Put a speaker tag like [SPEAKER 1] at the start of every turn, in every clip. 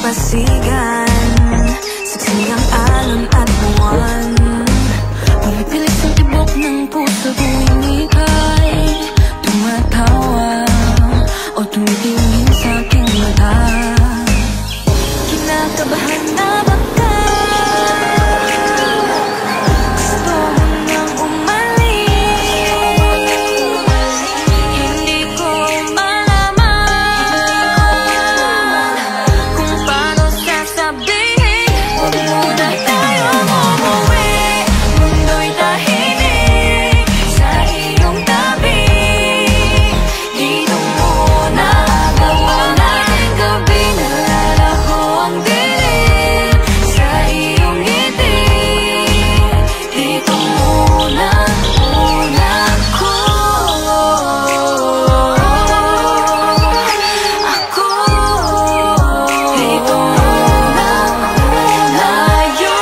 [SPEAKER 1] dalampasigan. Saksi ang alon at buwan, pumipilit sa tibok ng puso tuwing ika'y tumatawa o tumitingin sa aking mata. Kinakabahan na ba ka? Gusto mo nang umalis? Hindi ko malaman kung paano sasabihin. Huwag muna tayong umuwi, mundo'y tahimik sa iyong tabi. Dito muna gawa natin gabi, nalalaho ang dilim sa iyong ngiti. Dito muna, muna ako. Dito muna, muna tayo.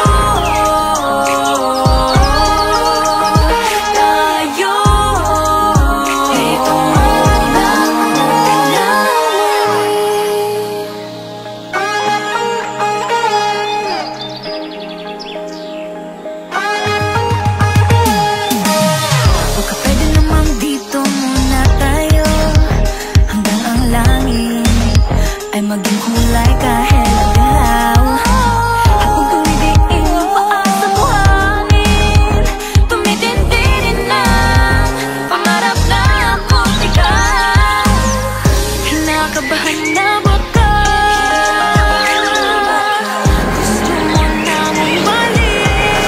[SPEAKER 1] Dito muna, muna. Baka pwede namang dito muna tayo, hanggang ang langit ay maging kulay kahit madilaw. Habang tumidiin ang paa sa buhangin, tumitindi din ang pangarap na ako't ikaw. Kinakabahan na ba ka? Gusto mo nang umalis?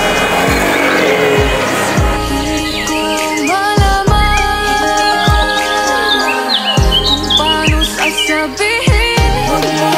[SPEAKER 1] Hindi ko malaman kung paano sasabihin. Huwag mo